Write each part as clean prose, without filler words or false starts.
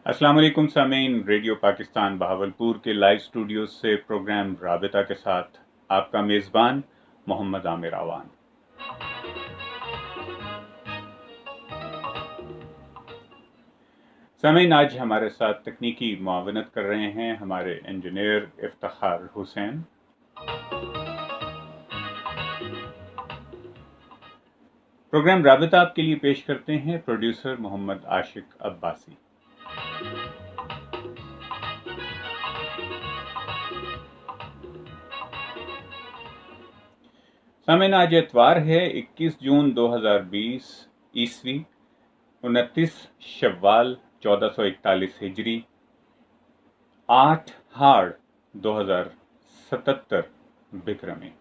अस्सलाम वालेकुम सामीन। रेडियो पाकिस्तान बहावलपुर के लाइव स्टूडियो से प्रोग्राम राबिता के साथ आपका मेज़बान मोहम्मद आमिर आवान। सामीन, आज हमारे साथ तकनीकी मुआवनत कर रहे हैं हमारे इंजीनियर इफ्तिखार हुसैन। प्रोग्राम राबिता आपके लिए पेश करते हैं प्रोड्यूसर मोहम्मद आशिक अब्बासी। सामीन, आज इतवार है 21 जून 2020 ईस्वी, 29 शव्वाल 1441 हिजरी, 8 हाड़ 2077 बिक्रमी।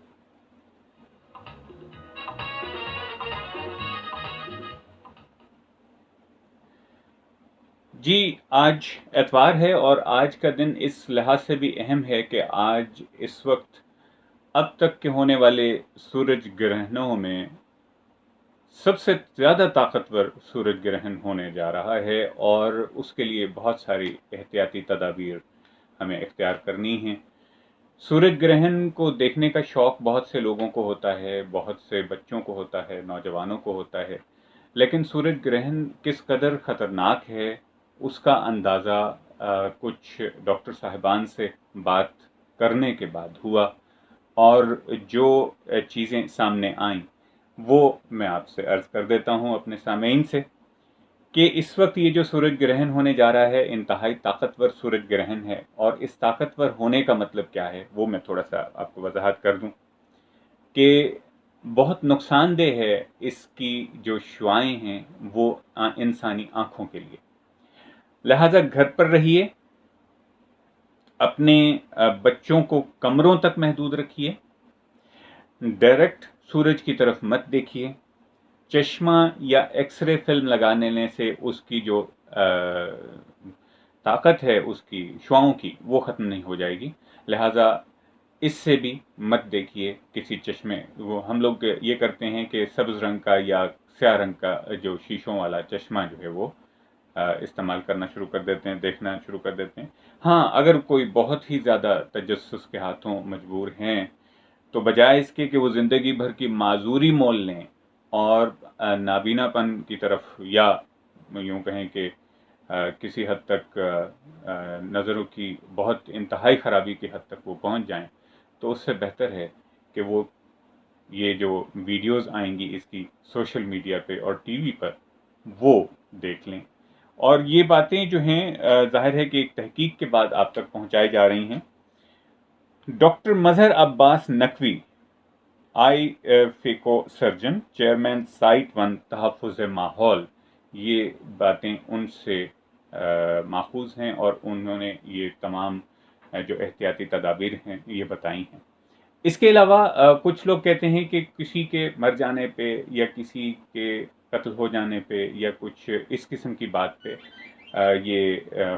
जी, आज एतवार है और आज का दिन इस लिहाज से भी अहम है कि आज इस वक्त अब तक के होने वाले सूरज ग्रहणों में सबसे ज़्यादा ताकतवर सूरज ग्रहण होने जा रहा है और उसके लिए बहुत सारी एहतियाती तदाबीर हमें इख्तियार करनी है। सूरज ग्रहण को देखने का शौक़ बहुत से लोगों को होता है, बहुत से बच्चों को होता है, नौजवानों को होता है, लेकिन सूरज ग्रहण किस कदर ख़तरनाक है उसका अंदाज़ा कुछ डॉक्टर साहिबान से बात करने के बाद हुआ और जो चीज़ें सामने आईं वो मैं आपसे अर्ज़ कर देता हूँ अपने सामीन से कि इस वक्त ये जो सूरज ग्रहण होने जा रहा है इंतहाई ताकतवर सूरज ग्रहण है। और इस ताकतवर होने का मतलब क्या है वो मैं थोड़ा सा आपको वजाहत कर दूं कि बहुत नुकसानदेह है इसकी जो शुआएं हैं वो इंसानी आँखों के लिए। लिहाजा घर पर रहिए, अपने बच्चों को कमरों तक महदूद रखिए, डायरेक्ट सूरज की तरफ मत देखिए। चश्मा या एक्सरे फिल्म लगाने से उसकी जो ताकत है उसकी शुआओं की वो ख़त्म नहीं हो जाएगी। लिहाजा इससे भी मत देखिए किसी चश्मे। वो हम लोग ये करते हैं कि सब्ज़ रंग का या स्याह रंग का जो शीशों वाला चश्मा जो है वो इस्तेमाल करना शुरू कर देते हैं, देखना शुरू कर देते हैं। हाँ, अगर कोई बहुत ही ज़्यादा तजस्सुस के हाथों मजबूर हैं तो बजाय इसके कि वो ज़िंदगी भर की माजूरी मोल लें और नाबीनापन की तरफ या यूँ कहें कि किसी हद तक नज़रों की बहुत इंतहाई ख़राबी की हद तक वो पहुँच जाएं, तो उससे बेहतर है कि वो ये जो वीडियोज़ आएंगी इसकी सोशल मीडिया पे और टीवी पर वो देख लें। और ये बातें जो हैं ज़ाहिर है कि एक तहकीक के बाद आप तक पहुँचाई जा रही हैं। डॉक्टर मजहर अब्बास नकवी, आई फेको सर्जन, चेयरमैन साइट 1 तहफ़्फ़ुज़ माहौल, ये बातें उनसे माखूज़ हैं और उन्होंने ये तमाम जो एहतियाती तदाबीर हैं ये बताई हैं। इसके अलावा कुछ लोग कहते हैं कि किसी के मर जाने पे या किसी के कत्ल हो जाने पे या कुछ इस किस्म की बात पे ये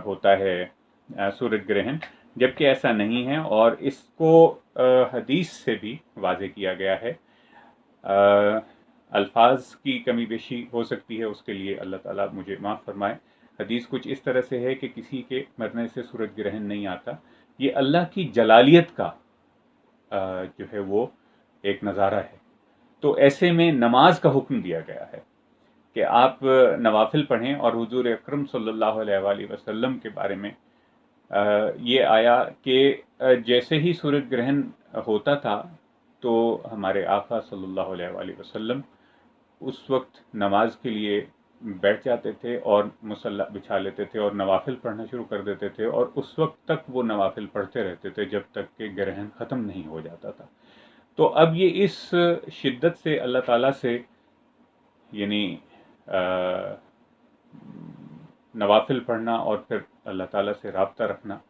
होता है सूरज ग्रहण, जबकि ऐसा नहीं है और इसको हदीस से भी वाज़े किया गया है। अल्फाज की कमी बेशी हो सकती है, उसके लिए अल्लाह ताला मुझे माफ़ फरमाए। हदीस कुछ इस तरह से है कि किसी के मरने से सूरज ग्रहण नहीं आता, ये अल्लाह की जलालियत का जो है वो एक नज़ारा है। तो ऐसे में नमाज का हुक्म दिया गया है कि आप नवाफिल पढ़ें और हुजूर अकरम सल्लल्लाहु अलैहि वसल्लम के बारे में ये आया कि जैसे ही सूरज ग्रहण होता था तो हमारे आका सल्लल्लाहु अलैहि वसल्लम उस वक्त नमाज के लिए बैठ जाते थे और मुसल्ला बिछा लेते थे और नवाफिल पढ़ना शुरू कर देते थे और उस वक्त तक वो नवाफिल पढ़ते रहते थे जब तक कि ग्रहण ख़त्म नहीं हो जाता था। तो अब ये इस शिद्दत से अल्लाह ताला से यानी नवाफिल पढ़ना और फिर अल्लाह ताला से राब्ता रखना,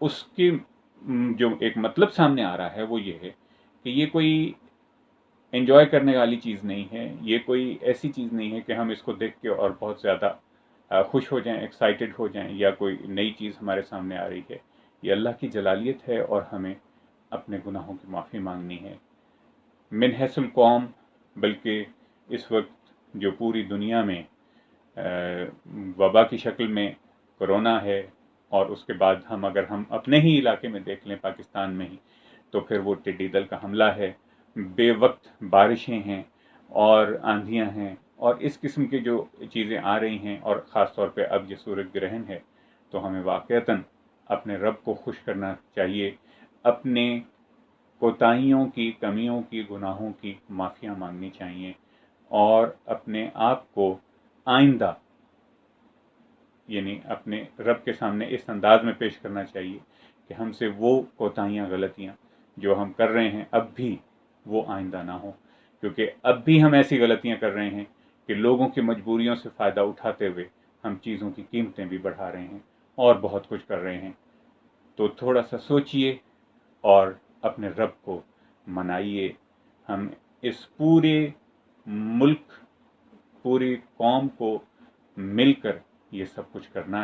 उसकी जो एक मतलब सामने आ रहा है वो ये है कि ये कोई एंजॉय करने वाली चीज़ नहीं है, ये कोई ऐसी चीज़ नहीं है कि हम इसको देख के और बहुत ज़्यादा खुश हो जाएं, एक्साइटेड हो जाएं या कोई नई चीज़ हमारे सामने आ रही है। ये अल्लाह की जलालियत है और हमें अपने गुनाहों की माफ़ी मांगनी है। मिन हैसुल कौम, बल्कि इस वक्त जो पूरी दुनिया में वबा की शक्ल में कोरोना है, और उसके बाद अगर हम अपने ही इलाके में देख लें, पाकिस्तान में ही, तो फिर वो टिड्डी दल का हमला है, बेवक्त बारिशें हैं और आंधियां हैं, और इस किस्म की जो चीज़ें आ रही हैं, और ख़ास तौर पे अब ये सूरज ग्रहण है, तो हमें वाक़ईतन अपने रब को खुश करना चाहिए, अपने कोताहियों की, कमियों की, गुनाहों की माफ़ियाँ मांगनी चाहिए, और अपने आप को आइंदा यानी अपने रब के सामने इस अंदाज में पेश करना चाहिए कि हमसे वो कोताहियाँ, गलतियाँ जो हम कर रहे हैं अब भी, वो आइंदा ना हो, क्योंकि अब भी हम ऐसी गलतियाँ कर रहे हैं कि लोगों की मजबूरियों से फ़ायदा उठाते हुए हम चीज़ों की कीमतें भी बढ़ा रहे हैं और बहुत कुछ कर रहे हैं। तो थोड़ा सा सोचिए और अपने रब को मनाइए। हम इस पूरे मुल्क, पूरी कौम को मिलकर ये सब कुछ करना